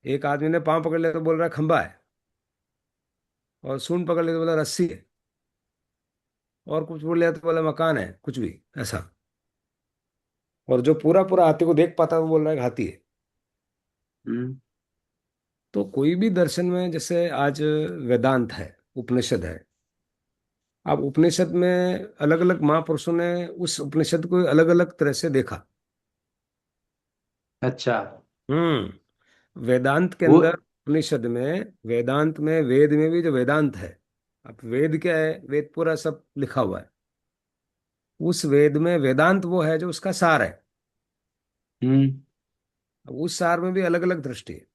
एक आदमी ने पाँव पकड़ लिया तो बोल रहा है खंबा है, और सूंड पकड़ लिया तो बोला रस्सी है, और कुछ बोल लिया तो बोला मकान है, कुछ भी ऐसा। और जो पूरा पूरा हाथी को देख पाता है वो बोल रहा है कि हाथी है। हम्म। तो कोई भी दर्शन में, जैसे आज वेदांत है, उपनिषद है। अब उपनिषद में अलग अलग महापुरुषों ने उस उपनिषद को अलग अलग तरह से देखा। अच्छा। वेदांत के वो। अंदर, उपनिषद में, वेदांत में, वेद में भी जो वेदांत है। अब वेद क्या है? वेद पूरा सब लिखा हुआ है। उस वेद में वेदांत वो है जो उसका सार है। हम्म। अब उस सार में भी अलग अलग दृष्टि है।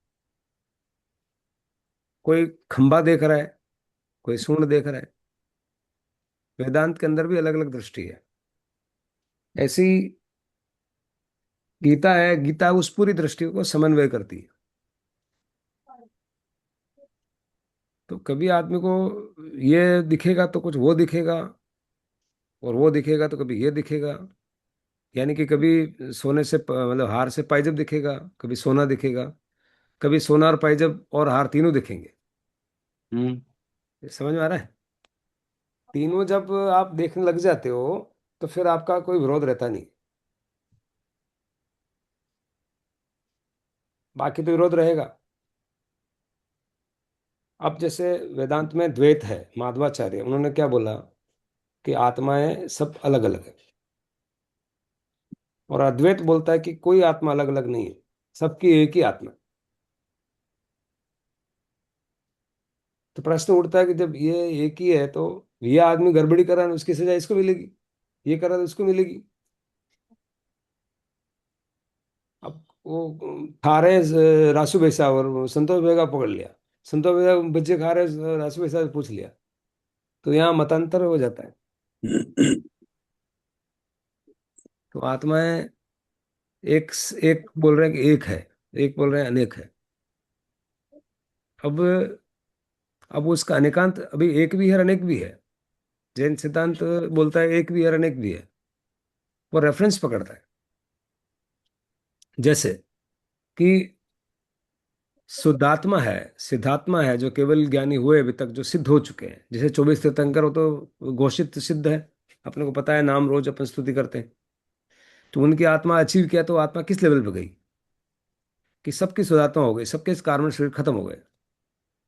कोई खंबा देख रहा है, कोई सूंड देख रहा है। वेदांत के अंदर भी अलग अलग दृष्टि है। ऐसी गीता है, गीता उस पूरी दृष्टि को समन्वय करती है। तो कभी आदमी को ये दिखेगा तो कुछ वो दिखेगा, और वो दिखेगा तो कभी ये दिखेगा। यानी कि कभी सोने से मतलब हार से पाइजब दिखेगा, कभी सोना दिखेगा, कभी सोना और पाइजब और हार तीनों दिखेंगे। हम्म। ये समझ में आ रहा है? तीनों जब आप देखने लग जाते हो तो फिर आपका कोई विरोध रहता नहीं। बाकी तो विरोध रहेगा। अब जैसे वेदांत में द्वैत है, माधवाचार्य उन्होंने क्या बोला कि आत्माएं सब अलग अलग है। और अद्वैत बोलता है कि कोई आत्मा अलग अलग नहीं है, सबकी एक ही आत्मा है। तो प्रश्न उठता है कि जब ये एक ही है तो ये आदमी गड़बड़ी कर रहा है, उसकी सजा इसको मिलेगी, ये कर रहा है तो उसको मिलेगी। अब वो खा रहे हैं रासु भैसा, और संतोष भैया पकड़ लिया। संतोष भैया बच्चे खा रहे हैं, रासु भैसा से पूछ लिया। तो यहाँ मतांतर हो जाता है। तो आत्माएं एक एक बोल रहे हैं कि एक है, एक बोल रहे हैं अनेक है। अब अब उसका अनेकांत, अभी एक भी है और अनेक भी है। जैन सिद्धांत बोलता है एक भी है और अनेक भी है। वो रेफरेंस पकड़ता है। जैसे कि शुद्धात्मा है, सिद्धात्मा है, जो केवल ज्ञानी हुए अभी तक, जो सिद्ध हो चुके हैं, जैसे 24 तीर्थंकर, वो तो घोषित सिद्ध है। अपने को पता है, नाम रोज अपन स्तुति करते हैं। तो उनकी आत्मा अचीव किया तो आत्मा किस लेवल पे गई? कि सबकी शुद्धात्मा हो गई, सबके कार्बन शरीर खत्म हो गए।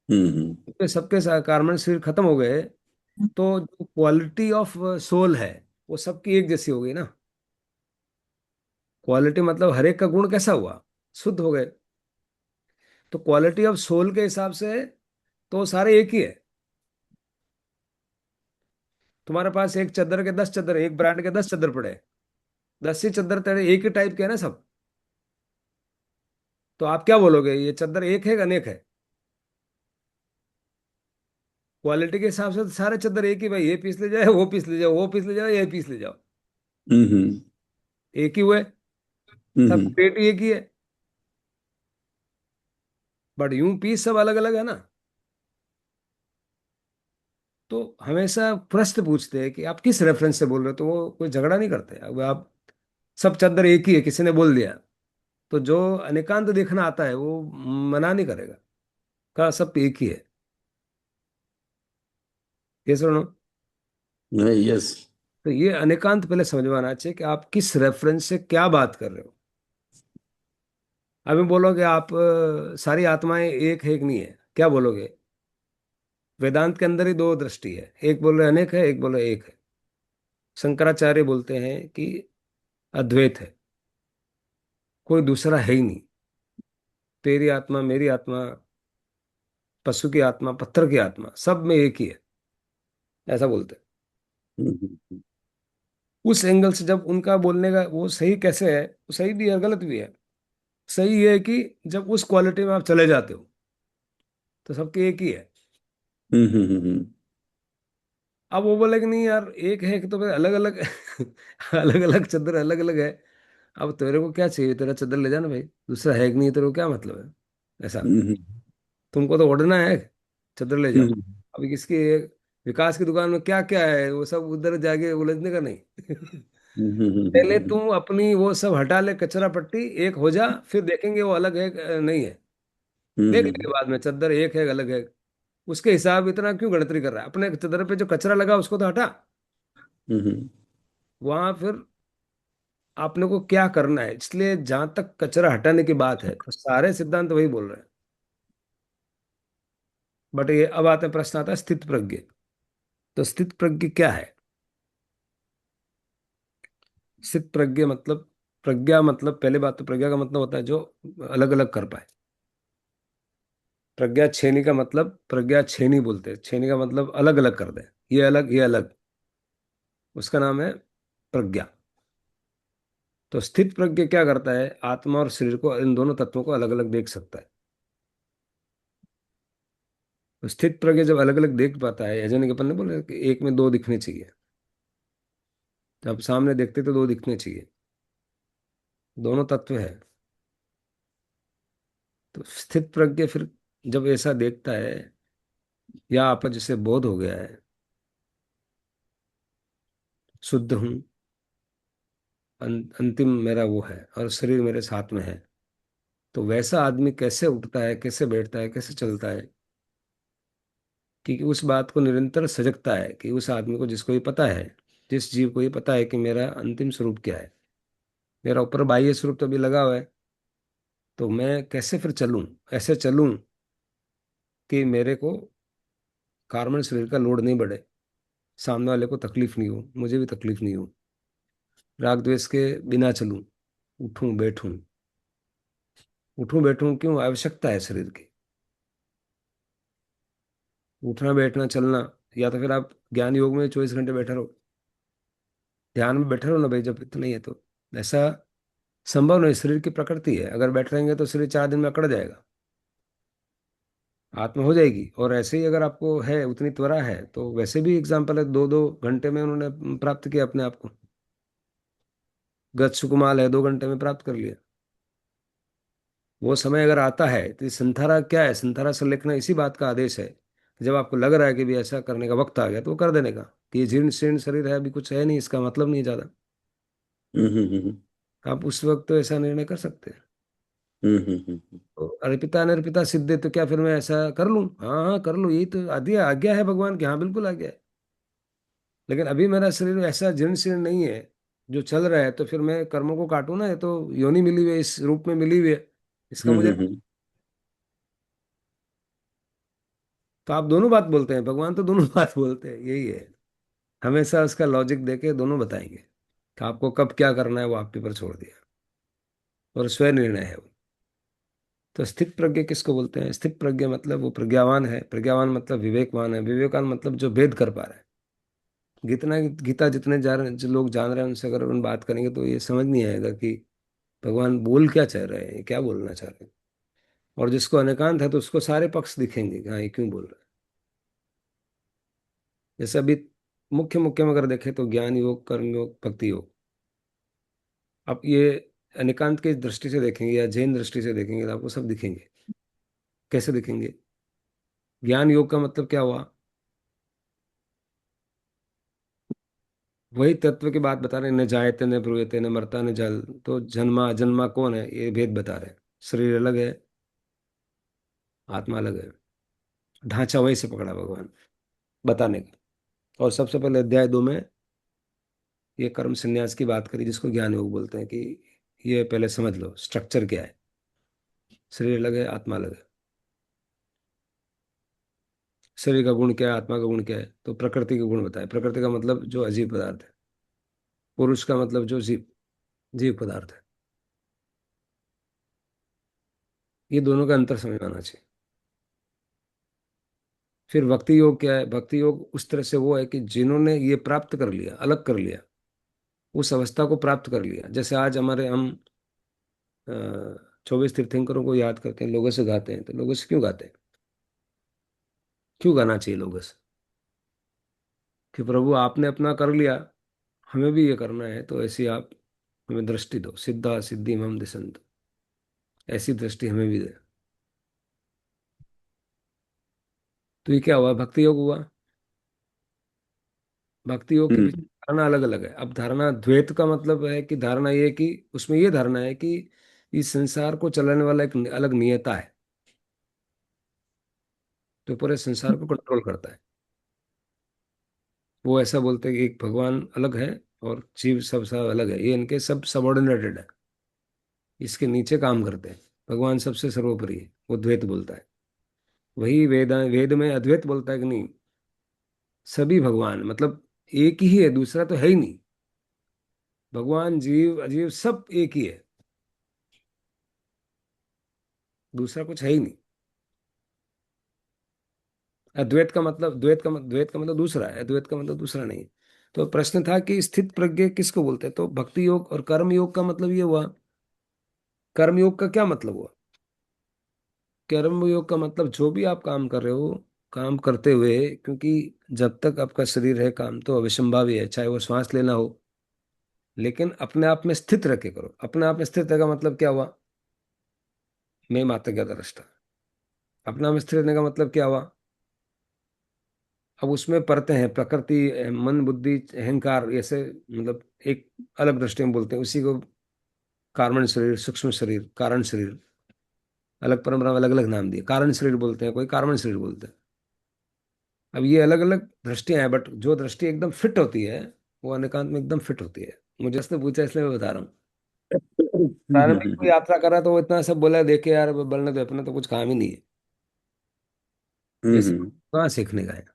हम्म। तो सबके कार्बन शरीर खत्म हो गए, तो जो क्वालिटी ऑफ सोल है वो सबकी एक जैसी हो गई ना। क्वालिटी मतलब हर एक का गुण कैसा हुआ? शुद्ध हो गए। तो क्वालिटी ऑफ सोल के हिसाब से तो सारे एक ही है। तुम्हारे पास एक चादर के 10 चादर, एक ब्रांड के 10 चादर पड़े, 10 ही चादर तेरे एक ही टाइप के है ना सब। तो आप क्या बोलोगे, ये चादर एक है कि अनेक है? क्वालिटी के हिसाब से तो सारे चादर एक ही, भाई ये पीस ले जाए, वो पीस ले जाओ, वो पीस ले जाओ, ये पीस ले जाओ, हम्म। एक ही हुए। सब हम्म। रेट एक ही है। बट यूं पीस सब अलग अलग है ना। तो हमेशा प्रश्न पूछते हैं कि आप किस रेफरेंस से बोल रहे हो, तो वो कोई झगड़ा नहीं करते। अब आप, सब चादर एक ही है किसी ने बोल दिया, तो जो अनेकांत देखना आता है वो मना नहीं करेगा, कहा सब एक ही है। ये सुनो। यस। तो ये अनेकांत पहले समझ में आना चाहिए कि आप किस रेफरेंस से क्या बात कर रहे हो। अभी बोलोगे आप सारी आत्माएं एक है, एक नहीं है, क्या बोलोगे? वेदांत के अंदर ही दो दृष्टि है, एक बोल रहे अनेक है, एक बोल रहे एक है। शंकराचार्य बोलते हैं कि अद्वैत है, कोई दूसरा है ही नहीं। तेरी आत्मा, मेरी आत्मा, पशु की आत्मा, पत्थर की आत्मा, सब में एक ही है, ऐसा बोलते हैं। उस एंगल से जब उनका बोलने का वो सही कैसे है, वो सही भी है गलत भी है। सही ये है कि जब उस क्वालिटी में आप चले जाते हो तो सबकी एक ही है। अब वो बोले कि नहीं यार एक है कि तो फिर अलग अलग अलग अलग चादर अलग अलग है। अब तेरे को क्या चाहिए, तेरा चादर ले जाना भाई, दूसरा है कि नहीं, तेरे को क्या मतलब है ऐसा? तुमको तो ओढ़ना है, चादर ले जाओ। अभी किसकी विकास की दुकान में क्या क्या है, वो सब उधर जाके उलझने का नहीं। पहले तुम अपनी वो सब हटा ले, कचरा पट्टी एक हो जा, फिर देखेंगे वो अलग है नहीं है। हम्म देख हम्म लेंगे बाद में, चद्दर एक है अलग है, उसके हिसाब इतना क्यों गणतरी कर रहा है? अपने चद्दर पे जो कचरा लगा उसको तो हटा। हम्म वहां फिर आपने को क्या करना है, इसलिए जहां तक कचरा हटाने की बात है तो सारे सिद्धांत वही बोल रहे हैं। बट ये अब आते प्रश्न आता है स्थित प्रज्ञ। तो स्थित प्रज्ञ क्या है? स्थित प्रज्ञ मतलब, प्रज्ञा मतलब, पहले बात तो प्रज्ञा का मतलब होता है जो अलग अलग कर पाए। प्रज्ञा छेनी का मतलब, प्रज्ञा छेनी बोलते हैं, छेनी का मतलब अलग अलग कर दे, ये अलग ये अलग, उसका नाम है प्रज्ञा। तो स्थित प्रज्ञ क्या करता है, आत्मा और शरीर को, इन दोनों तत्वों को अलग अलग देख सकता है। तो स्थित प्रज्ञ जब अलग अलग देख पाता है, यजन के अपन ने बोले कि एक में दो दिखने चाहिए, जब सामने देखते तो दो दिखने चाहिए, दोनों तत्व है। तो स्थित प्रज्ञ फिर जब ऐसा देखता है, या आप जिसे बोध हो गया है, शुद्ध हूं, अंतिम मेरा वो है और शरीर मेरे साथ में है, तो वैसा आदमी कैसे उठता है, कैसे बैठता है, कैसे चलता है, कि उस बात को निरंतर सजगता है कि उस आदमी को, जिसको ये पता है, जिस जीव को ये पता है कि मेरा अंतिम स्वरूप क्या है, मेरा ऊपर बाह्य स्वरूप तो अभी लगा हुआ है, तो मैं कैसे फिर चलूं, ऐसे चलूं कि मेरे को कार्बन शरीर का लोड नहीं बढ़े, सामने वाले को तकलीफ नहीं हो, मुझे भी तकलीफ नहीं हो, राग द्वेष के बिना चलूं, उठूं बैठूं। उठूं बैठूं क्यों, आवश्यकता है शरीर की, उठना बैठना चलना। या तो फिर आप ज्ञान योग में 24 घंटे बैठे रहो, ध्यान में बैठे रहो ना भाई, जब इतना ही है तो ऐसा संभव नहीं, शरीर की प्रकृति है, अगर बैठ रहेंगे तो शरीर 4 दिन में अकड़ जाएगा, आत्मा हो जाएगी। और ऐसे ही अगर आपको है उतनी त्वरा है, तो वैसे भी एग्जाम्पल है, 2-2 घंटे में उन्होंने प्राप्त किया अपने आप को, गत सुकुमाल है 2 घंटे में प्राप्त कर लिया। वो समय अगर आता है तो ये संथारा क्या है, संथारा से लिखना इसी बात का आदेश है कि जब आपको लग रहा है कि भी ऐसा करने का वक्त आ गया तो वो कर देने का, कि ये जीर्ण शीर्ण शरीर है, अभी कुछ है नहीं, इसका मतलब नहीं है ज्यादा, हम्म आप उस वक्त तो ऐसा निर्णय कर सकते हैं। हम्म तो अर्पिता अनर्पिता सिद्धे, तो क्या फिर मैं ऐसा कर लूं, हाँ हाँ कर लूं, यही तो आज्ञा आज्ञा है भगवान की, हाँ बिल्कुल आज्ञा है। लेकिन अभी मेरा शरीर ऐसा जीर्ण शीर्ण नहीं है जो चल रहा है, तो फिर मैं कर्मों को काटूं ना, ये तो योनि मिली हुई है, इस रूप में मिली हुई है, इसका मुझे। हम्म तो आप दोनों बात बोलते हैं, भगवान तो दोनों बात बोलते हैं, यही है। हमेशा उसका लॉजिक देके दोनों बताएंगे कि आपको कब क्या करना है, वो आपके ऊपर छोड़ दिया, और स्वयं निर्णय है वो। तो स्थित प्रज्ञ किसको बोलते हैं? स्थित प्रज्ञ मतलब वो प्रज्ञावान है, प्रज्ञावान मतलब विवेकवान है, विवेकवान मतलब जो भेद कर पा रहा है। गीतना गीता जितने जो लोग जान रहे हैं उनसे अगर उन बात करेंगे तो ये समझ नहीं आएगा कि भगवान बोल क्या चाह रहे हैं, क्या बोलना चाह रहे हैं। और जिसको अनेकांत है तो उसको सारे पक्ष दिखेंगे कि हाँ ये क्यों बोल रहा है। जैसे अभी मुख्य मुख्य में अगर देखें तो ज्ञान योग, कर्म योग, भक्ति योग। आप ये अनेकांत की दृष्टि से देखेंगे या जैन दृष्टि से देखेंगे तो आपको सब दिखेंगे। कैसे दिखेंगे? ज्ञान योग का मतलब क्या हुआ? वही तत्व की बात बता रहे हैं, न जायते न ब्रूयते न मरता न जल। तो जन्मा अजन्मा कौन है, ये भेद बता रहे हैं। शरीर अलग है, आत्मा अलग है, ढांचा वही से पकड़ा भगवान बताने का। और सबसे पहले अध्याय 2 में ये कर्म संन्यास की बात करी, जिसको ज्ञान योग बोलते हैं, कि ये पहले समझ लो स्ट्रक्चर क्या है, शरीर अलग है, आत्मा अलग है। शरीर का गुण क्या है, आत्मा का गुण क्या है, तो प्रकृति के गुण बताए। प्रकृति का मतलब जो अजीव पदार्थ है, पुरुष का मतलब जो जीव जीव पदार्थ है। ये दोनों का अंतर समझ में आना चाहिए। फिर भक्ति योग क्या है? भक्ति योग उस तरह से वो है कि जिन्होंने ये प्राप्त कर लिया, अलग कर लिया, उस अवस्था को प्राप्त कर लिया। जैसे आज हमारे हम 24 तीर्थंकरों को याद करते हैं, लोगों से गाते हैं, तो लोगों से क्यों गाते हैं? क्यों गाना चाहिए लोगों से? कि प्रभु आपने अपना कर लिया, हमें भी ये करना है, तो ऐसी आप हमें दृष्टि दो, सिद्धा सिद्धि मम दिसंत, ऐसी दृष्टि हमें भी दे। तो ये क्या हुआ, भक्ति योग हुआ। भक्ति योग के पीछे हम्म धारणा अलग अलग है। अब धारणा द्वैत का मतलब है कि धारणा ये कि उसमें ये धारणा है कि इस संसार को चलाने वाला एक अलग नियता है, जो पूरे संसार को कंट्रोल करता है। वो ऐसा बोलते हैं कि एक भगवान अलग है और जीव सब सब अलग है, ये इनके सब सबऑर्डिनेटेड है, इसके नीचे काम करते हैं। भगवान सबसे सर्वोपरि है, वो द्वैत बोलता है। वही वेद वेद में अद्वैत बोलता है कि नहीं, सभी भगवान मतलब एक ही है, दूसरा तो है ही नहीं। भगवान जीव अजीव सब एक ही है, दूसरा कुछ है ही नहीं। अद्वैत का मतलब द्वैत का मतलब दूसरा है, अद्वैत का मतलब दूसरा नहीं है। तो प्रश्न था कि स्थित प्रज्ञ किसको बोलते हैं, तो भक्ति योग और कर्म योग का मतलब ये हुआ। कर्म योग का क्या मतलब हुआ? कर्म योग का मतलब जो भी आप काम कर रहे हो, काम करते हुए, क्योंकि जब तक आपका शरीर है काम तो अविसंभावी है, चाहे वो श्वास लेना हो, लेकिन अपने आप में स्थित रह के करो। अपने आप में स्थित रहने का मतलब क्या हुआ? मैं माता ज्ञाता दृष्टा। अपने आप में स्थित रहने का मतलब क्या हुआ? अब उसमें पढ़ते हैं प्रकृति, मन, बुद्धि, अहंकार, ऐसे मतलब एक अलग दृष्टि में बोलते हैं उसी को। कारण शरीर, सूक्ष्म शरीर, कारण शरीर, अलग परंपरा में अलग अलग नाम दिए। कारण शरीर बोलते हैं, कोई कारण शरीर बोलते हैं। अब ये अलग अलग दृष्टियां हैं, बट जो दृष्टि एकदम फिट होती है वो अनेकांत में एकदम फिट होती है। मुझे इसने पूछा इसलिए मैं बता रहा हूँ। प्रारंभिक कोई यात्रा कर रहा तो वो इतना सब बोला, देखे यार बोलने तो अपना तो कुछ काम ही नहीं है, ये सब हम्म। कहाँ सीखने का है?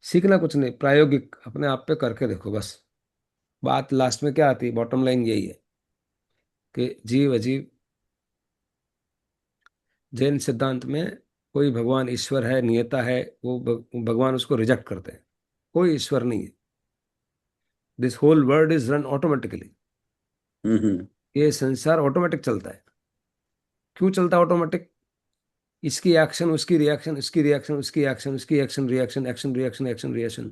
सीखना कुछ नहीं, प्रायोगिक अपने आप पे करके देखो बस। बात लास्ट में क्या आती है, बॉटम लाइन यही है कि जीव अजीव, जैन सिद्धांत में कोई भगवान ईश्वर है, नियता है, वो भगवान उसको रिजेक्ट करते हैं। कोई ईश्वर नहीं है। This whole world is run automatically. Hmm. ये संसार ऑटोमेटिक चलता है। क्यों चलता है ऑटोमेटिक? इसकी एक्शन उसकी रिएक्शन, इसकी रिएक्शन उसकी एक्शन, उसकी action reaction, action reaction, action reaction.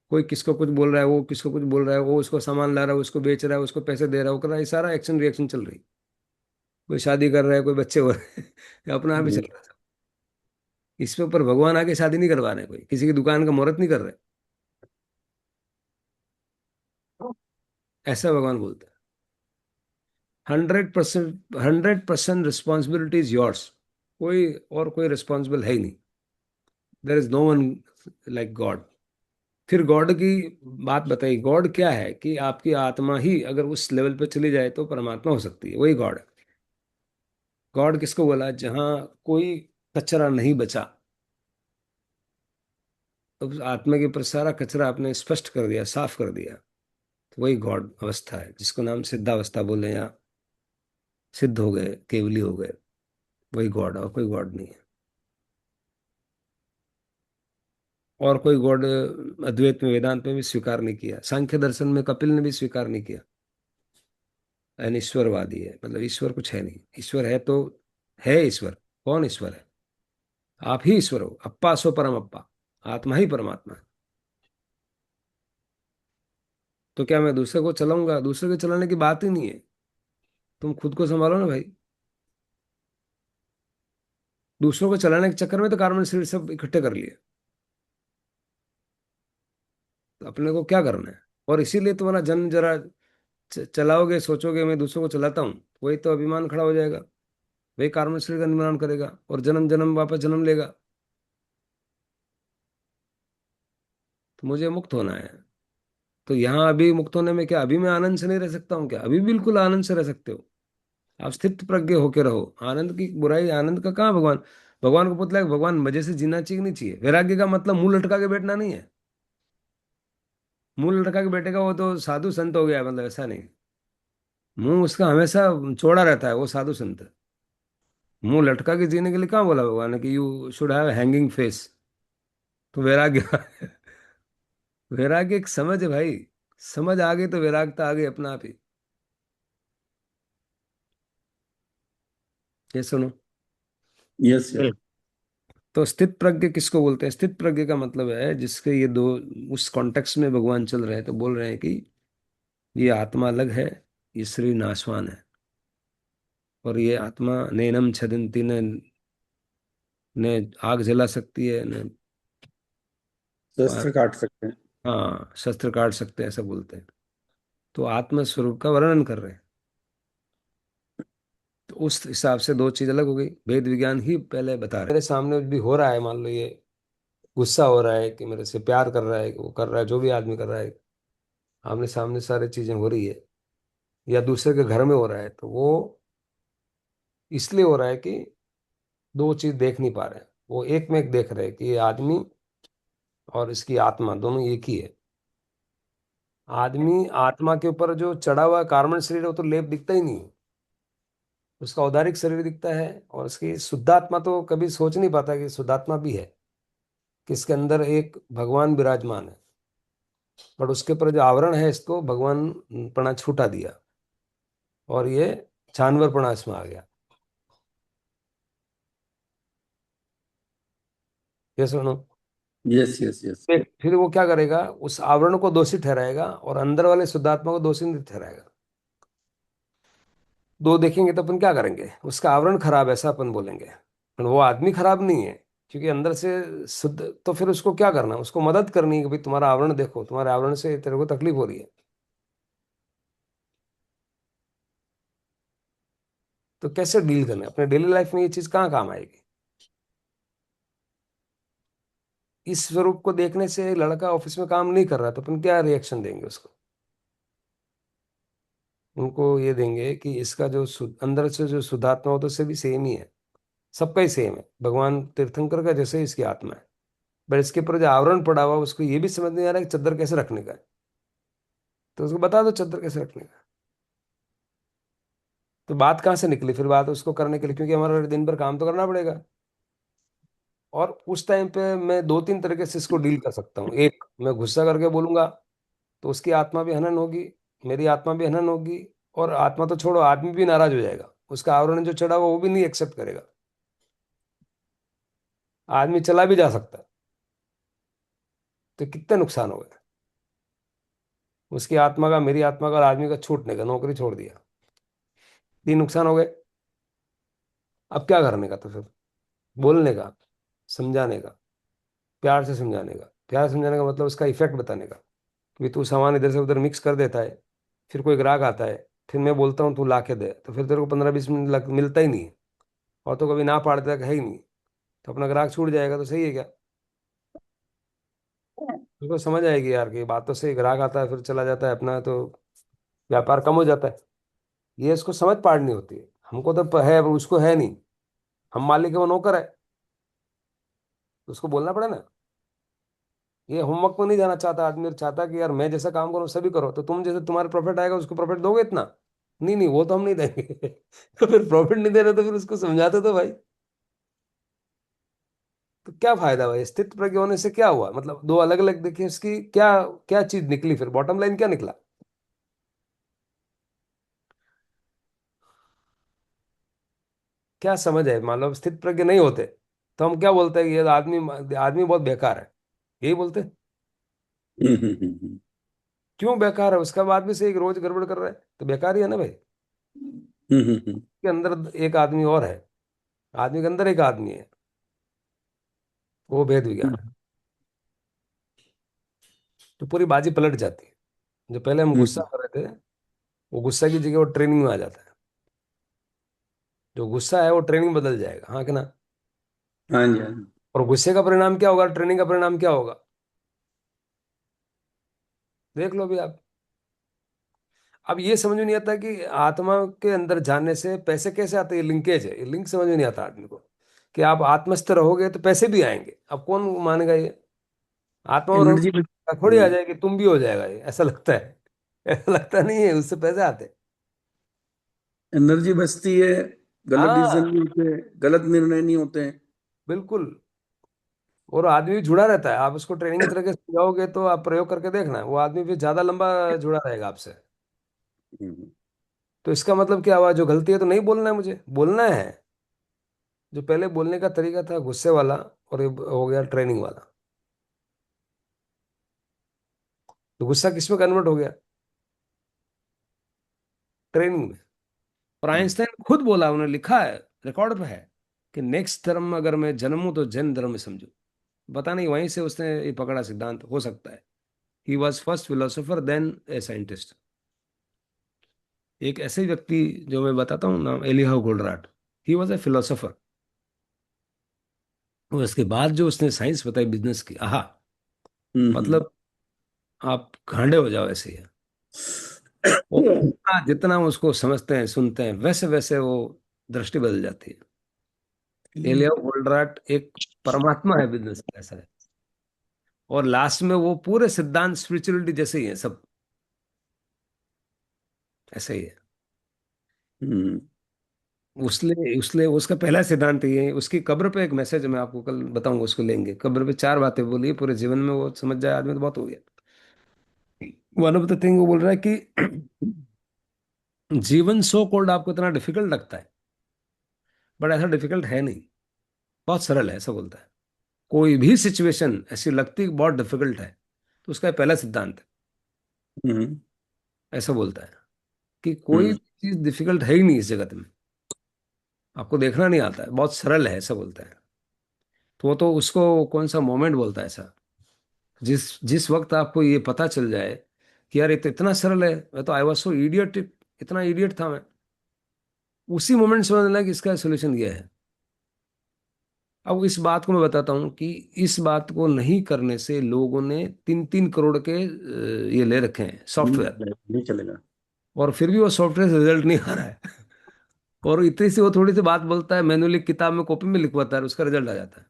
कोई किसको कुछ बोल रहा है, वो किसको कुछ बोल रहा है, वो उसको सामान ला रहा है, उसको बेच रहा है, उसको पैसे दे रहा है, वो कर रहा है, ये सारा एक्शन रिएक्शन चल रही। कोई शादी कर रहा है, कोई बच्चे हो रहे हैं ये अपना आप ही चल हम्म। रहा है सब। इसके ऊपर भगवान आके शादी नहीं करवा रहे, कोई किसी की दुकान का मुहूर्त नहीं कर रहे। ऐसा भगवान बोलता है। 100%, 100% रिस्पॉन्सिबिलिटी इज योर्स। कोई और कोई रिस्पॉन्सिबल है ही नहीं। There is no one like God. फिर गॉड की बात बताई। गॉड क्या है कि आपकी आत्मा ही अगर उस लेवल पे चली जाए तो परमात्मा हो सकती है, वही गॉड है। गॉड किसको बोला? जहां कोई कचरा नहीं बचा। तो उस आत्मा के ऊपर सारा कचरा आपने स्पष्ट कर दिया, साफ कर दिया, तो वही गॉड अवस्था है, जिसको नाम सिद्धावस्था बोले, या सिद्ध हो गए, केवली हो गए। वही गॉड, और कोई गॉड नहीं है। और कोई गॉड अद्वैत में, वेदांत में भी स्वीकार नहीं किया, सांख्य दर्शन में कपिल ने भी स्वीकार नहीं किया। अनिश्वरवादी है, मतलब ईश्वर कुछ है नहीं। ईश्वर है तो है ईश्वर। कौन ईश्वर है? आप ही ईश्वर हो, अप्पा सो परम अप्पा। आत्मा ही परमात्मा है। तो क्या मैं दूसरे को चलाऊंगा? दूसरे को चलाने की बात ही नहीं है। तुम खुद को संभालो ना भाई। दूसरों को चलाने के चक्कर में तो कार्बन शरीर सब इकट्ठे कर लिए। तो अपने को क्या करना है? और इसीलिए तुम्हारा जन्म जरा चलाओगे, सोचोगे मैं दूसरों को चलाता हूँ, वही तो अभिमान खड़ा हो जाएगा। वही कार्बन शरीर का निर्माण करेगा और जन्म जन्म वापस जन्म लेगा। तो मुझे मुक्त होना है। तो यहाँ अभी मुक्त होने में क्या, अभी मैं आनंद से नहीं रह सकता हूँ क्या? अभी बिल्कुल आनंद से रह सकते हो। आप स्थित प्रज्ञ होके रहो। आनंद की बुराई, आनंद का कहाँ भगवान? भगवान को पुतला है, भगवान मजे से जीना चाहिए कि नहीं चाहिए? वैराग्य का मतलब मुंह लटका के बैठना नहीं है। मुंह लटका के बैठेगा वो तो साधु संत हो गया, मतलब ऐसा नहीं। मुंह उसका हमेशा चौड़ा रहता है, वो साधु संत है। मुंह लटका के जीने के लिए कहाँ बोला भगवान ने कि you should have hanging face? तो वैराग्य वैराग्य एक समझ है भाई। समझ आ गई तो वैराग्यता आ गई अपना आप ही। ये सुनो। Yes yes. तो स्थित प्रज्ञ किसको बोलते हैं? स्थित प्रज्ञ का मतलब है जिसके ये दो, उस कॉन्टेक्स्ट में भगवान चल रहे हैं तो बोल रहे हैं कि ये आत्मा अलग है, ये शरीर नाशवान है। और ये आत्मा नैनम छदंती ने आग जला सकती है, न पा- शस्त्र काट सकते हैं। हाँ, शस्त्र काट सकते हैं, ऐसा बोलते हैं। तो आत्म स्वरूप का वर्णन कर रहे हैं। तो उस हिसाब से दो चीज अलग हो गई। वेद विज्ञान ही पहले बता रहे मेरे सामने भी हो रहा है, मान लो ये गुस्सा हो रहा है कि मेरे से प्यार कर रहा है, वो कर रहा है, जो भी आदमी कर रहा है, आमने सामने सारी चीजें हो रही है, या दूसरे के घर में हो रहा है, तो वो इसलिए हो रहा है कि दो चीज देख नहीं पा रहे हैं। वो एक में एक देख रहे हैं कि ये आदमी और इसकी आत्मा दोनों एक ही है। आदमी आत्मा के ऊपर जो चढ़ा हुआ कार्बन शरीर है वो तो लेप दिखता ही नहीं है, उसका औदारिक शरीर दिखता है। और उसकी शुद्धात्मा तो कभी सोच नहीं पाता कि शुद्धात्मा भी है, कि इसके अंदर एक भगवान विराजमान है। बट उसके ऊपर जो आवरण है इसको भगवान पना छूटा दिया, और ये जानवरपना इसमें आ गया। ये सुनो, यस यस यस। फिर वो क्या करेगा, उस आवरण को दोषी ठहराएगा और अंदर वाले शुद्धात्मा को दोषी नहीं ठहराएगा। दो देखेंगे तो अपन क्या करेंगे, उसका आवरण खराब है ऐसा अपन बोलेंगे, पर वो आदमी खराब नहीं है, क्योंकि अंदर से शुद्ध। तो फिर उसको क्या करना, उसको मदद करनी है कि भाई तुम्हारा आवरण देखो, तुम्हारे आवरण से तेरे को तकलीफ हो रही है। तो कैसे डील करना है अपने डेली लाइफ में, ये चीज कहाँ काम आएगी। इस स्वरूप को देखने से लड़का ऑफिस में काम नहीं कर रहा तो अपन क्या रिएक्शन देंगे उसको। उनको ये देंगे कि इसका जो अंदर से जो शुद्धात्मा हो तो उससे भी सेम ही है, सबका ही सेम है, भगवान तीर्थंकर का जैसे ही इसकी आत्मा है। बट इसके ऊपर जो आवरण पड़ा हुआ उसको ये भी समझ नहीं आ रहा है कि चद्दर कैसे रखने का है। तो उसको बता दो चद्दर कैसे रखने का। तो बात कहाँ से निकली फिर, बात उसको करने के लिए, क्योंकि हमारा दिन भर काम तो करना पड़ेगा। और उस टाइम पे मैं दो तीन तरीके से इसको डील कर सकता हूँ। एक, मैं गुस्सा करके बोलूंगा तो उसकी आत्मा भी हनन होगी, मेरी आत्मा भी हनन होगी। और आत्मा तो छोड़ो, आदमी भी नाराज हो जाएगा, उसका आवरण जो चढ़ा हुआ वो भी नहीं एक्सेप्ट करेगा। आदमी चला भी जा सकता है, तो कितने नुकसान हो गए उसकी आत्मा का, मेरी आत्मा का और आदमी का छूटने का, नौकरी छोड़ दिया, तीन नुकसान हो गए। अब क्या करने का, तो फिर बोलने का, समझाने का, प्यार से समझाने का। प्यार से समझाने का मतलब उसका इफेक्ट बताने का, कि तू सामान इधर से उधर मिक्स कर देता है, फिर कोई ग्राहक आता है, फिर मैं बोलता हूँ तू ला के दे, तो फिर तेरे को 15-20 मिनट मिलता ही नहीं है, और तो कभी ना पाड़ देता है ही नहीं, तो अपना ग्राहक छूट जाएगा, तो सही है क्या। उसको समझ आएगी यार कि बात तो सही, ग्राहक आता है फिर चला जाता है अपना, तो व्यापार कम हो जाता है। ये इसको समझ पाड़नी होती है। हमको तो है, उसको है नहीं। हम मालिक है, वो नौकर है, तो उसको बोलना पड़े ना। ये होमवर्क में नहीं जाना चाहता आदमी, और चाहता कि यार मैं जैसा काम करूँ सभी करो, तो तुम जैसे तुम्हारे प्रॉफिट आएगा उसको प्रॉफिट दोगे इतना। नहीं नहीं, वो तो हम नहीं देंगे। तो फिर प्रॉफिट नहीं दे रहे तो फिर उसको समझाते तो भाई। तो क्या फायदा भाई, स्थित प्रज्ञ होने से क्या हुआ, मतलब दो अलग अलग देखिए इसकी क्या क्या चीज निकली, फिर बॉटम लाइन क्या निकला। क्या समझ है, मान लो स्थित प्रज्ञ नहीं होते तो हम क्या बोलते हैं कि ये आदमी आदमी बहुत बेकार है, यही बोलते हैं। हम्म। क्यों बेकार है, उसका बाद भी से एक रोज गड़बड़ कर रहा है तो बेकार ही है ना भाई। के अंदर एक आदमी और है, आदमी के अंदर एक आदमी है, वो भेद विज्ञान है। तो पूरी बाजी पलट जाती है। जो पहले हम गुस्सा कर रहे थे, वो गुस्सा की जगह वो ट्रेनिंग में आ जाता है। जो गुस्सा है वो ट्रेनिंग बदल जाएगा, हाँ कि ना। हाँ जी हाँ जी। और गुस्से का परिणाम क्या होगा, ट्रेनिंग का परिणाम क्या होगा, देख लो भी आप। अब ये समझ में नहीं आता कि आत्मा के अंदर जानने से पैसे कैसे आते हैं, ये लिंकेज है, ये लिंक समझ में नहीं आता आदमी को। कि आप आत्मस्थ रहोगे तो पैसे भी आएंगे, अब कौन मानेगा ये। आत्मा में एनर्जी रहोगे थोड़ी आ जाएगी, तुम भी हो जाएगा, ये ऐसा लगता है। ऐसा लगता नहीं है, उससे पैसे आते हैं। एनर्जी बचती है, गलत डिसीजन हाँ नहीं होते, गलत निर्णय नहीं होते हैं। बिल्कुल। और आदमी भी जुड़ा रहता है, आप उसको ट्रेनिंग तरह के समझाओगे तो आप प्रयोग करके देखना, वो आदमी भी ज्यादा लंबा जुड़ा रहेगा आपसे। हम्म। तो इसका मतलब क्या हुआ, जो गलती है तो नहीं बोलना है, मुझे बोलना है। जो पहले बोलने का तरीका था गुस्से वाला, और ये हो गया ट्रेनिंग वाला। तो गुस्सा किस में कन्वर्ट हो गया, ट्रेनिंग में। और आइंस्टाइन खुद बोला, उन्होंने लिखा है, रिकॉर्ड पे है, कि नेक्स्ट धर्म अगर मैं जन्मूं तो जैन धर्म में समझू। पता नहीं वहीं से उसने ये पकड़ा सिद्धांत, हो सकता है। He was first philosopher then a scientist. एक ऐसे व्यक्ति जो मैं बताता हूँ नाम, Eliyahu Goldratt. He was a philosopher. और उसके बाद जो उसने साइंस बताई बिजनेस की, आहा, हम्म। मतलब आप घांडे हो जाओ ऐसे ही। वो हम्म। जितना जितना उसको समझते हैं सुनते हैं, वैसे वैसे वो दृष्टि बदल जाती है। एलियाहू गोल्डराट एक परमात्मा है बिजनेस का, ऐसा है। और लास्ट में वो पूरे सिद्धांत स्पिरिचुअलिटी जैसे ही है सब, ऐसे ही है। हम्म। उसने उसने उसका पहला सिद्धांत ये है। उसकी कब्र पे एक मैसेज मैं आपको कल बताऊंगा, उसको लेंगे कब्र पे, 4 बातें बोली पूरे जीवन में, वो समझ जाए आदमी तो बहुत हो गया। वन ऑफ द थिंग वो बोल रहा है कि जीवन सो कॉल्ड आपको इतना डिफिकल्ट लगता है, बट ऐसा डिफिकल्ट है नहीं, बहुत सरल है, ऐसा बोलता है। कोई भी सिचुएशन ऐसी लगती है कि बहुत डिफिकल्ट है, तो उसका पहला सिद्धांत है, हम्म। ऐसा बोलता है कि कोई हम्म। चीज डिफिकल्ट है ही नहीं इस जगत में, आपको देखना नहीं आता है, बहुत सरल है, ऐसा बोलता है। तो वो तो उसको कौन सा मोमेंट बोलता है ऐसा, जिस जिस वक्त आपको ये पता चल जाए कि यार ये तो इतना सरल है, मैं तो आई वॉज सो इडियट, इतना इडियट था मैं, उसी मोमेंट समझ लेना कि इसका सोल्यूशन ये है। अब इस बात को मैं बताता हूँ कि इस बात को नहीं करने से लोगों ने 3-3 करोड़ के ये ले रखे हैं सॉफ्टवेयर, नहीं चलेगा। और फिर भी वो सॉफ्टवेयर से रिजल्ट नहीं आ रहा है। और इतनी सी वो थोड़ी सी बात बोलता है, मैनुअली किताब में कॉपी में लिखवाता है, उसका रिजल्ट आ जाता है।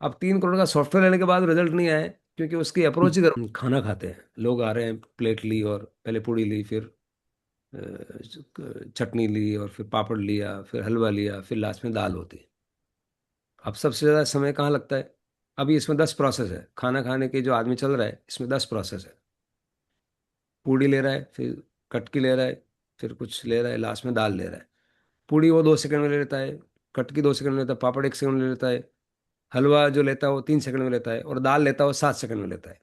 अब 3 करोड़ का सॉफ्टवेयर लेने के बाद रिजल्ट नहीं आए, क्योंकि उसकी अप्रोच ही खाना खाते हैं लोग, आ रहे हैं, प्लेट ली और पहले पूड़ी ली, फिर चटनी ली, और फिर पापड़ लिया, फिर हलवा लिया, फिर लास्ट में दाल होती है। अब सबसे ज़्यादा समय कहाँ लगता है? अभी इसमें 10 प्रोसेस है, खाना खाने के जो आदमी चल रहा है इसमें 10 प्रोसेस है। पूड़ी ले रहा है, फिर कटकी ले रहा है, फिर कुछ ले रहा है, लास्ट में दाल ले रहा है। पूड़ी वो 2 सेकंड में ले लेता है, कटकी 2 सेकंड में लेता है, पापड़ 1 सेकंड में ले लेता है, हलवा जो लेता है वो 3 सेकंड में लेता है, और दाल लेता है वो 7 सेकंड में लेता है।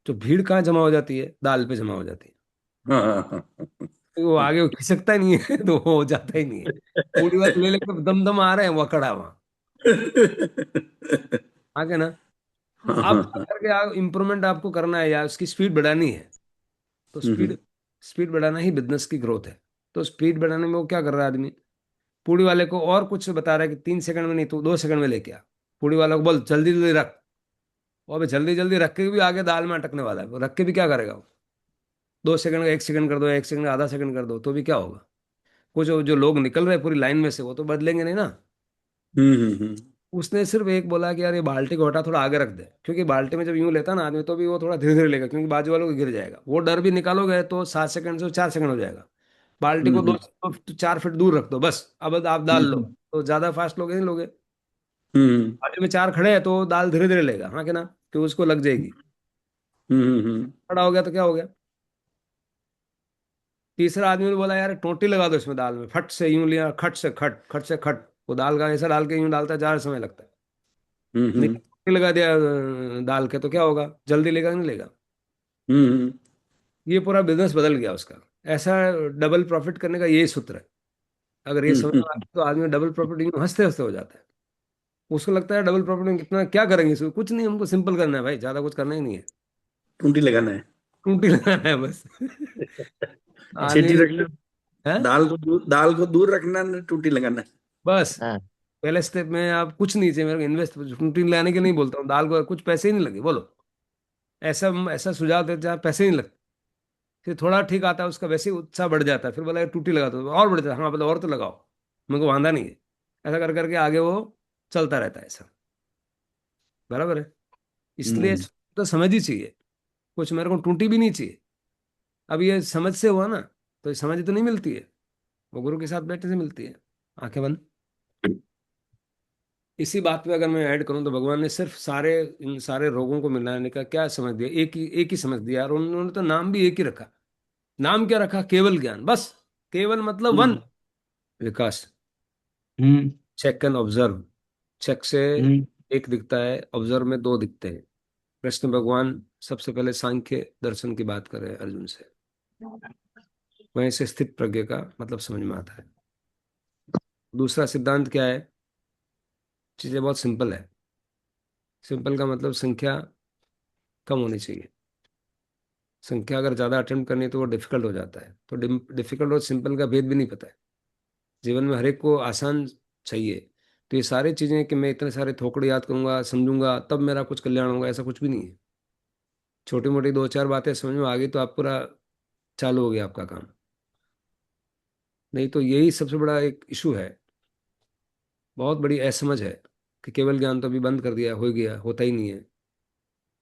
तो भीड़ कहाँ जमा हो जाती है? दाल पे जमा हो जाती है। हाँ हाँ हाँ। तो वो आगे वो खिसकता ही नहीं है। तो वो हो जाता ही नहीं है। पूड़ी वाले ले लेकर दम दम आ रहे हैं, वो खड़ा वहां आगे ना। हाँ अब हाँ हाँ। अगर आप इम्प्रूवमेंट आपको करना है या उसकी स्पीड बढ़ानी है, तो स्पीड हम्म। स्पीड बढ़ाना ही बिजनेस की ग्रोथ है। तो स्पीड बढ़ाने में वो क्या कर रहा है आदमी? पूड़ी वाले को और कुछ बता रहा है कि 3 सेकंड में नहीं, तो 2 सेकंड में लेके आ। पूड़ी वाला को बोल जल्दी जल्दी रख। वो अभी जल्दी जल्दी रख के भी आगे दाल में अटकने वाला है, वो रख के भी क्या करेगा वो? 2 सेकंड का 1 सेकंड कर दो, 1 सेकंड का आधा सेकंड कर दो, तो भी क्या होगा? कुछ जो लोग निकल रहे हैं पूरी लाइन में से, वो तो बदलेंगे नहीं ना। हम्म। उसने सिर्फ एक बोला कि यार ये बाल्टी को हटा, थोड़ा आगे रख दे, क्योंकि बाल्टी में जब यूं लेता ना आदमी, तो भी वो थोड़ा धीरे धीरे लेगा, क्योंकि बाजू वालों को गिर जाएगा। वो डर भी निकालोगे तो 7 सेकंड से 4 सेकंड हो जाएगा। बाल्टी को हम्म। 2 4 फीट दूर रख दो बस, अब आप दाल लो। हम्म। तो ज्यादा फास्ट लोगे नहीं लोगे। हम्म। बाजू में 4 खड़े हैं तो दाल धीरे धीरे लेगा, हाँ कि ना, कि उसको लग जाएगी। हम्म। खड़ा हो गया तो क्या हो गया? तीसरा आदमी ने बोला यार टोटी लगा दो इसमें दाल में, फट से यूं लिया, खट से खट, खट से खट। वो दाल का ऐसा डाल के यूं डालता है, ज्यादा समय लगता है। नहीं, हम्म। टोटी लगा दिया दाल के, तो क्या होगा? जल्दी लेगा कि नहीं लेगा? हम्म। ये पूरा बिजनेस बदल गया उसका। ऐसा डबल प्रॉफिट करने का यही सूत्र है। अगर ये समझ में आता हम्म। है, तो आदमी डबल प्रॉफिट यूं हंसते हंसते हो जाता है। उसको लगता है डबल प्रॉफिट में कितना क्या करेंगे, इसको कुछ नहीं, हमको सिंपल करना है भाई, ज्यादा कुछ करना ही नहीं है। टूटी लगाना है। टूटी लगाना है बस। आने छेटी रखना। है दाल को दूर रखना न, टूटी लगाना है। बस। हाँ। पहले स्टेप में आप कुछ नहीं चाहिए मेरे को, इन्वेस्ट टूटी लाने के नहीं बोलता हूँ, दाल को कुछ पैसे ही नहीं लगे बोलो। ऐसा ऐसा सुझाव देते जहाँ पैसे ही नहीं लगते। फिर थोड़ा ठीक आता है उसका, वैसे ही उत्साह बढ़ जाता है, फिर बोला यार टूटी लगा दो, और बढ़ जाता है, हाँ बोला और तो लगाओ, मेरे को वांदा नहीं है। ऐसा कर करके आगे वो चलता रहता है ऐसा। बराबर है। इसलिए हम्म। तो समझ ही चाहिए, कुछ मेरे को टूटी भी नहीं चाहिए। अब ये समझ से हुआ ना, तो ये समझ तो नहीं मिलती है, वो गुरु के साथ बैठने से मिलती है। आंखें बंद। इसी बात पे अगर मैं ऐड करूं, तो भगवान ने सिर्फ सारे इन सारे रोगों को मिलाने का क्या समझ दिया, एक ही समझ दिया, और उन्होंने तो नाम भी एक ही रखा। नाम क्या रखा? केवल ज्ञान, बस। केवल मतलब वन। हम्म। विकास। हम्म। Check and observe. चेक से हम्म। एक दिखता है, ऑब्जर्व में दो दिखते हैं। कृष्ण भगवान सबसे पहले सांख्य दर्शन की बात कर रहे हैं अर्जुन से, वहीं से स्थित प्रज्ञ का मतलब समझ में आता है। दूसरा सिद्धांत क्या है? चीजें बहुत सिंपल है। सिंपल का मतलब संख्या कम होनी चाहिए। संख्या अगर ज़्यादा अटेम्प्ट करनी है तो वो डिफिकल्ट हो जाता है। तो डिफिकल्ट और सिंपल का भेद भी नहीं पता है। जीवन में हर एक को आसान चाहिए। तो ये सारी चीज़ें कि मैं इतने सारे थोकड़े याद करूंगा समझूंगा तब मेरा कुछ कल्याण होगा, ऐसा कुछ भी नहीं है। छोटी मोटी दो चार बातें समझ में आ गई तो आप पूरा चालू हो गया आपका काम। नहीं तो यही सबसे बड़ा एक इशू है, बहुत बड़ी असमझ है कि केवल ज्ञान तो अभी बंद कर दिया, हो गया, होता ही नहीं है।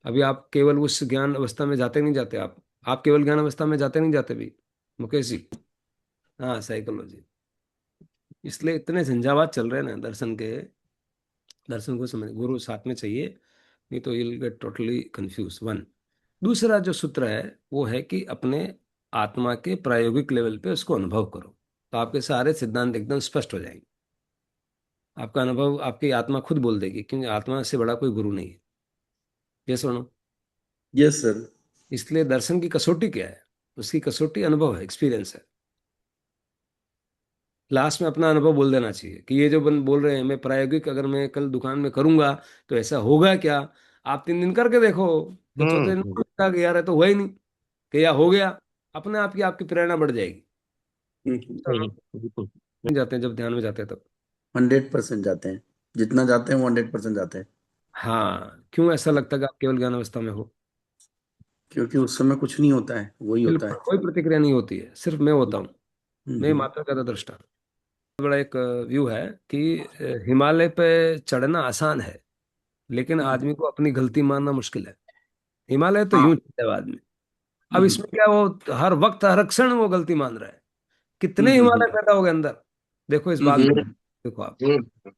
अभी आप केवल उस ज्ञान अवस्था में जाते नहीं जाते आप केवल ज्ञान अवस्था में जाते नहीं जाते भी, मुकेश जी। हाँ, साइकोलॉजी। इसलिए इतने झंझावात चल रहे हैं ना दर्शन के। दर्शन को समझ गुरु साथ में चाहिए, नहीं तो you get totally confuse. One. दूसरा जो सूत्र है वो है कि अपने आत्मा के प्रायोगिक लेवल पे उसको अनुभव करो, तो आपके सारे सिद्धांत एकदम स्पष्ट हो जाएंगे। आपका अनुभव आपकी आत्मा खुद बोल देगी, क्योंकि आत्मा से बड़ा कोई गुरु नहीं है। ये सुनो। Yes sir. इसलिए दर्शन की कसौटी क्या है? उसकी कसौटी अनुभव है, एक्सपीरियंस है। लास्ट में अपना अनुभव बोल देना चाहिए कि ये जो बन बोल रहे हैं मैं प्रायोगिक अगर मैं कल दुकान में करूंगा तो ऐसा होगा क्या। आप 3 दिन करके देखो, तो चौथे दिन हम्म। लगता कि यार ये तो हुआ ही नहीं, कि या हो गया। अपने आप की आपकी प्रेरणा बढ़ जाएगी। बिल्कुल। जाते हैं जब ध्यान में जाते हैं तब। 100% जाते हैं। जितना जाते हैं वो 100% जाते हैं। हाँ, क्यों ऐसा लगता है कि आप केवल ज्ञान अवस्था में हो? क्योंकि उस समय कुछ नहीं होता है, वही होता बिल्कुल है। कोई प्रतिक्रिया नहीं होती है, सिर्फ मैं होता हूँ। मैं हम्म। मात्र का दृष्टा। बड़ा एक व्यू है कि हिमालय पे चढ़ना आसान है, लेकिन हम्म। आदमी को अपनी गलती मानना मुश्किल है। हिमालय तो हाँ। यूं चढ़ता है आदमी। अब हम्म। इसमें क्या, वो हर वक्त हर क्षण वो गलती मान रहा है। कितने हम्म। हिमालय पैदा हो गए अंदर, देखो इस बात को। हम्म। देखो आप, हम्म।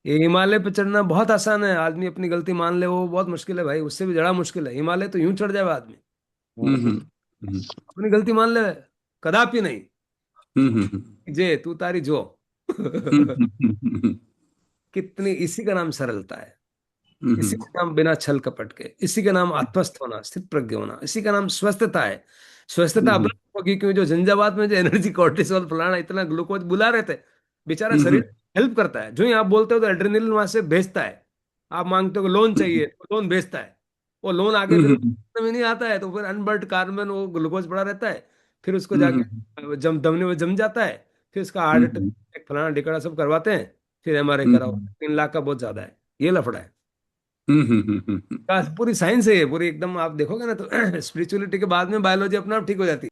ये हिमालय पे चढ़ना बहुत आसान है, आदमी अपनी गलती मान ले वो बहुत मुश्किल है भाई, उससे भी जरा मुश्किल है। हिमालय तो यूं चढ़ जाए आदमी, हम्म। हम्म। अपनी गलती मान ले, कदापि नहीं। हम्म। जे तू तारी जो हम्म। कितनी, इसी का नाम सरलता है। इसी हम्म। का नाम बिना छल कपट के, इसी का नाम आत्मस्थ होना, स्थित प्रज्ञ होना, इसी का नाम स्वस्थता है। स्वस्थता अब होगी क्योंकि जो जिंजाबाद में जो एनर्जी कोर्टिसोल फलाना इतना ग्लूकोज बुला रहे थे, बेचारा शरीर हेल्प करता है। जो ही आप बोलते हो तो एड्रेनलिन वहां से भेजता है। आप मांगते हो कि लोन चाहिए तो लोन भेजता है। वो लोन आगे फिर में नहीं आता है तो फिर अनबर्ट कार्बन वो ग्लूकोज पड़ा रहता है। फिर उसको जाके जम दमने में जम जाता है। फिर उसका हार्ट अटैक फलाना ढिकाना सब करवाते हैं। फिर एमआरआई कराओ, 3 लाख का बहुत ज्यादा है। ये लफड़ा है। पूरी साइंस है ये, पूरी एकदम आप देखोगे ना तो स्पिरिचुअलिटी के बाद में बायोलॉजी अपने आप ठीक हो जाती है।